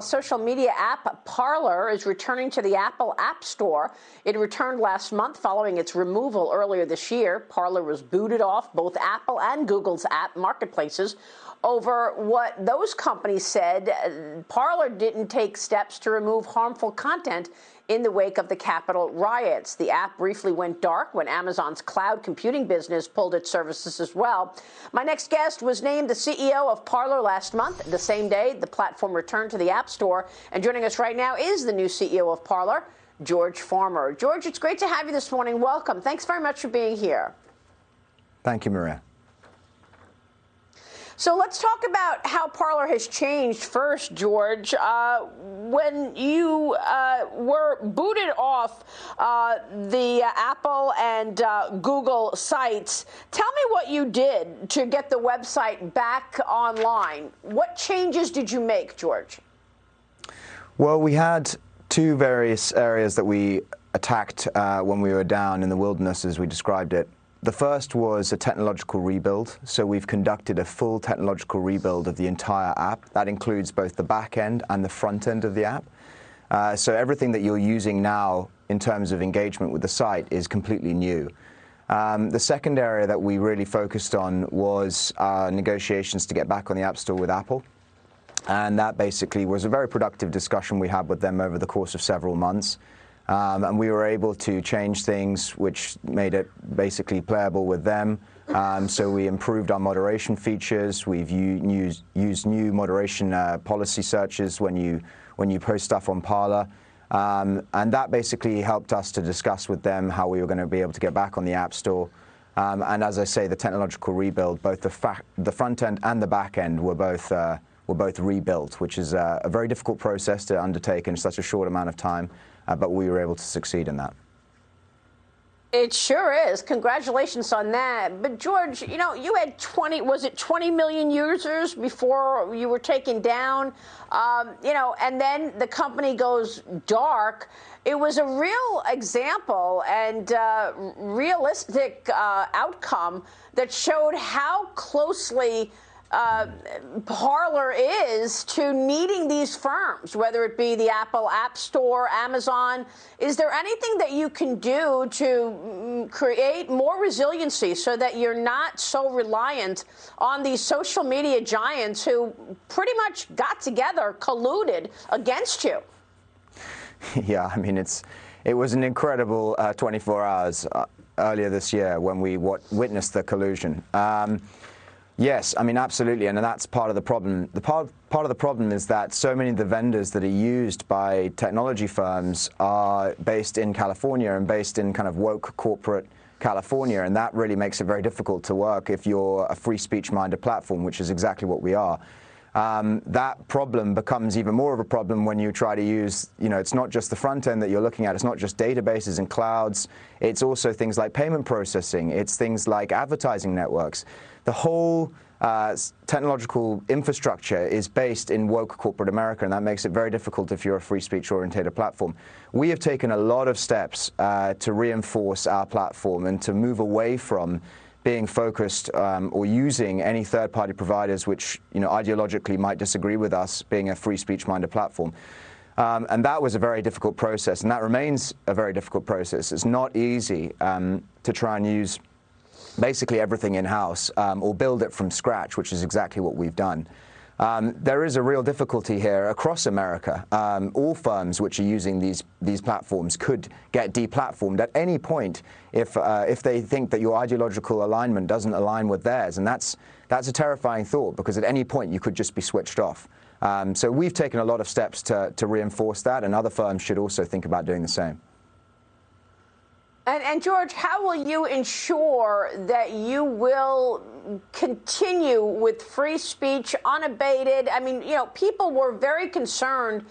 Social media app Parler is returning to the Apple App Store. It returned last month following its removal earlier this year. Parler was booted off both Apple and Google's app marketplaces over what those companies said Parler didn't take steps to remove harmful content in the wake of the Capitol riots. The app briefly went dark when Amazon's cloud computing business pulled its services as well. My next guest was named the CEO of Parler last month. The same day, the platform returned to the App Store. And joining us right now is the new CEO of Parler, George Farmer. George, it's great to have you this morning. Welcome. Thanks very much for being here. Thank you, Maria. So let's talk about how Parler has changed first, George. When you were booted off the Apple and Google sites, tell me what you did to get the website back online. What changes did you make, George? Well, we had two various areas that we attacked when we were down in the wilderness, as we described it. The first was a technological rebuild. So we've conducted a full technological rebuild of the entire app. That includes both the back end and the front end of the app. So everything that you're using now in terms of engagement with the site is completely new. The second area that we really focused on was negotiations to get back on the App Store with Apple. And that basically was a very productive discussion we had with them over the course of several months. And we were able to change things which made it basically playable with them. So we improved our moderation features. We've used new moderation policy searches when you post stuff on Parler. And that basically helped us to discuss with them how we were going to be able to get back on the App Store. And as I say, the technological rebuild, both the front end and the back end were both rebuilt, which is a very difficult process to undertake in such a short amount of time. But we were able to succeed in that. It sure is. Congratulations on that. But George, you know, you had 20 million users before you were taken down, and then the company goes dark. It was a real example and realistic outcome that showed how closely Parler is to needing these firms, whether it be the Apple App Store, Amazon. Is there anything that you can do to create more resiliency so that you're not so reliant on these social media giants who pretty much got together, colluded against you? Yeah, I mean, it was an incredible 24 hours earlier this year when we witnessed the collusion. Yes, I mean, absolutely, and that's part of the problem. Part of the problem is that so many of the vendors that are used by technology firms are based in California and based in kind of woke corporate California, and that really makes it very difficult to work if you're a free speech-minded platform, which is exactly what we are. That problem becomes even more of a problem when you try to use, it's not just the front end that you're looking at, it's not just databases and clouds, it's also things like payment processing, it's things like advertising networks. The whole technological infrastructure is based in woke corporate America, and that makes it very difficult if you're a free speech-oriented platform. We have taken a lot of steps to reinforce our platform and to move away from being focused or using any third-party providers which ideologically might disagree with us being a free speech-minded platform. And that was a very difficult process, and that remains a very difficult process. It's not easy to try and use basically everything in-house or build it from scratch, which is exactly what we've done. There is a real difficulty here across America. All firms which are using these platforms could get deplatformed at any point if they think that your ideological alignment doesn't align with theirs, and that's a terrifying thought, because at any point you could just be switched off. So we've taken a lot of steps to reinforce that, and other firms should also think about doing the same. And George, how will you ensure that you will continue with free speech unabated? I mean, people were very concerned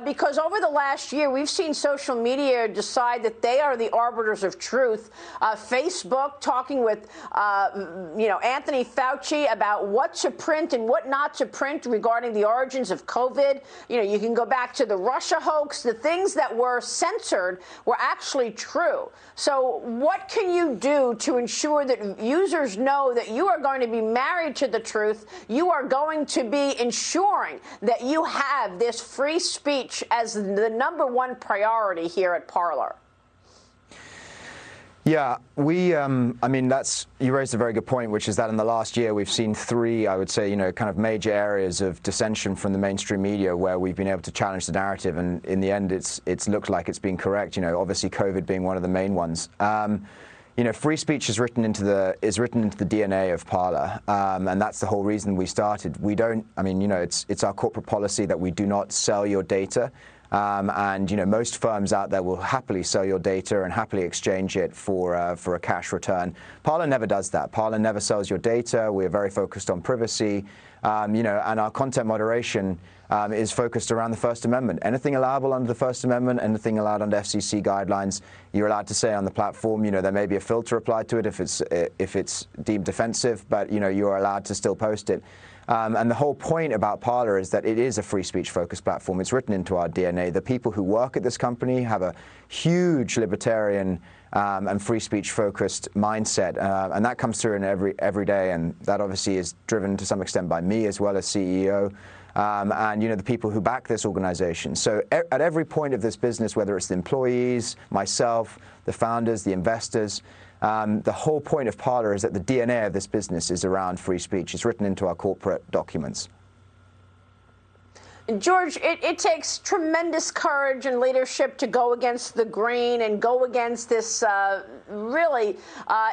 because over the last year, we've seen social media decide that they are the arbiters of truth. Facebook talking with, Anthony Fauci about what to print and what not to print regarding the origins of COVID. You can go back to the Russia hoax. The things that were censored were actually true. So what can you do to ensure that users know that you are are going to be married to the truth. You are going to be ensuring that you have this free speech as the number one priority here at Parler. Yeah, I mean, you raised a very good point, which is that in the last year we've seen three, I would say, kind of major areas of dissension from the mainstream media where we've been able to challenge the narrative, and in the end it's looked like it's been correct. Obviously COVID being one of the main ones. Free speech is written into the DNA of Parler, and that's the whole reason we started. We don't, it's our corporate policy that we do not sell your data. And most firms out there will happily sell your data and happily exchange it for a cash return. Parler never does that. Parler never sells your data. We are very focused on privacy, and our content moderation is focused around the First Amendment. Anything allowable under the First Amendment, anything allowed under FCC guidelines, you're allowed to say on the platform. There may be a filter applied to it if it's deemed offensive, but you're allowed to still post it. And the whole point about Parler is that it is a free speech focused platform. It's written into our DNA. The people who work at this company have a huge libertarian and free speech focused mindset, and that comes through in every day. And that obviously is driven to some extent by me as well as CEO. And the people who back this organization. So at every point of this business, whether it's the employees, myself, the founders, the investors, the whole point of Parler is that the DNA of this business is around free speech. It's written into our corporate documents. George, it takes tremendous courage and leadership to go against the grain and go against this really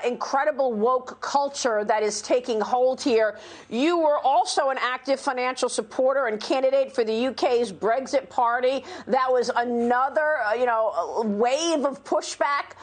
incredible woke culture that is taking hold here. You were also an active financial supporter and candidate for the UK's Brexit party. That was another, wave of pushback.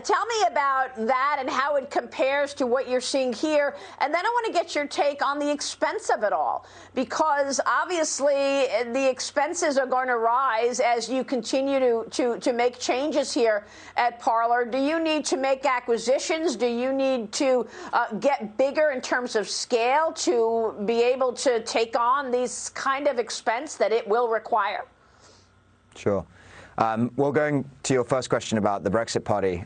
Tell me about that and how it compares to what you're seeing here. And then I want to get your take on the expense of it all, because obviously the expenses are going to rise as you continue to make changes here at Parler. Do you need to make acquisitions? Do you need to get bigger in terms of scale to be able to take on these kind of expense that it will require? Sure. Well, going to your first question about the Brexit party,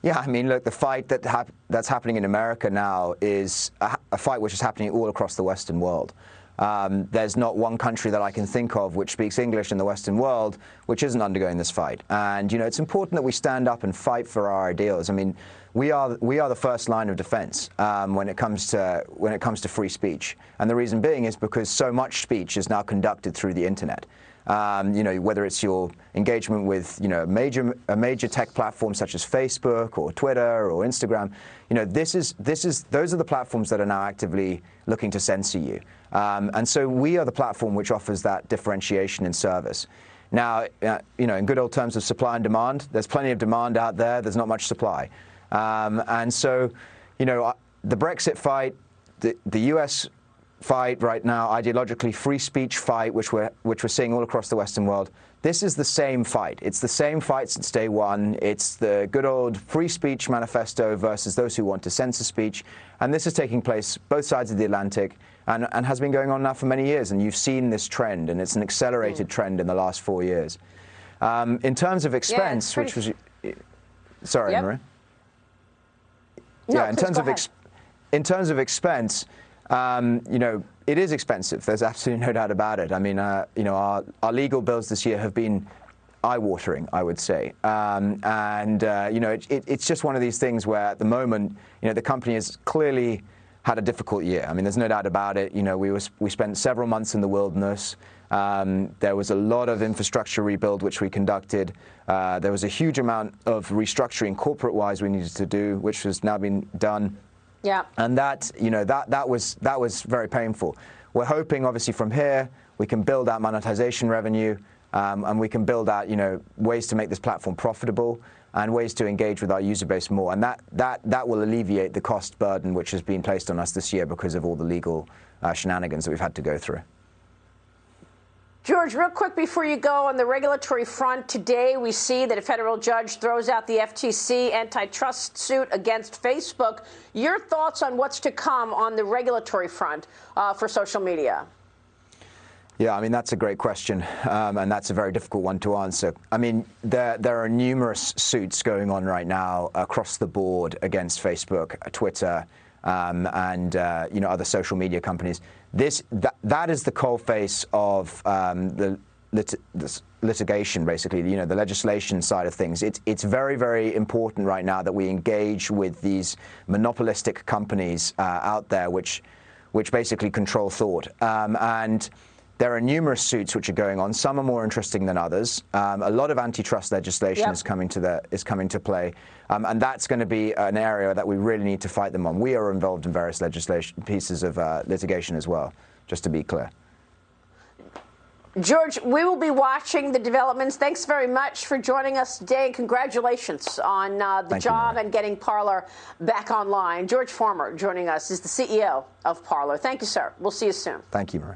look, the fight that's happening in America now is a fight which is happening all across the Western world. There's not one country that I can think of which speaks English in the Western world which isn't undergoing this fight. And it's important that we stand up and fight for our ideals. I mean, we are the first line of defense when it comes to free speech. And the reason being is because so much speech is now conducted through the internet. Whether it's your engagement with, a major tech platform such as Facebook or Twitter or Instagram, those are the platforms that are now actively looking to censor you. And so we are the platform which offers that differentiation in service. Now, in good old terms of supply and demand, there's plenty of demand out there. There's not much supply. And so, the Brexit fight, the US fight right now, ideologically free speech fight, which we're seeing all across the Western world. This is the same fight. It's the same fight since day one. It's the good old free speech manifesto versus those who want to censor speech. And this is taking place both sides of the Atlantic and has been going on now for many years. And you've seen this trend, and it's an accelerated trend in the last 4 years. In terms of expense, which was... Sorry, Yep. Maria. No, Yeah, in terms of expense, it is expensive. There's absolutely no doubt about it. I mean, our legal bills this year have been eye-watering, I would say. It's just one of these things where at the moment, the company has clearly had a difficult year. I mean, there's no doubt about it. We spent several months in the wilderness. There was a lot of infrastructure rebuild which we conducted. There was a huge amount of restructuring corporate-wise we needed to do, which has now been done. Yeah. And that was very painful. We're hoping, obviously, from here we can build out monetization revenue, and we can build out, ways to make this platform profitable and ways to engage with our user base more. And that will alleviate the cost burden which has been placed on us this year because of all the legal shenanigans that we've had to go through. George, real quick before you go, on the regulatory front, today we see that a federal judge throws out the FTC antitrust suit against Facebook. Your thoughts on what's to come on the regulatory front for social media? Yeah, I mean, that's a great question, and that's a very difficult one to answer. I mean, there are numerous suits going on right now across the board against Facebook, Twitter, and other social media companies. That is the coalface of the litigation, basically, the legislation side of things. It's very, very important right now that we engage with these monopolistic companies out there, which basically control thought. And there are numerous suits which are going on. Some are more interesting than others. A lot of antitrust legislation is coming to play, and that's going to be an area that we really need to fight them on. We are involved in various pieces of litigation as well, just to be clear. George, we will be watching the developments. Thanks very much for joining us today, and congratulations on the job and getting Parler back online. George Farmer joining us is the CEO of Parler. Thank you, sir. We'll see you soon. Thank you, Maria.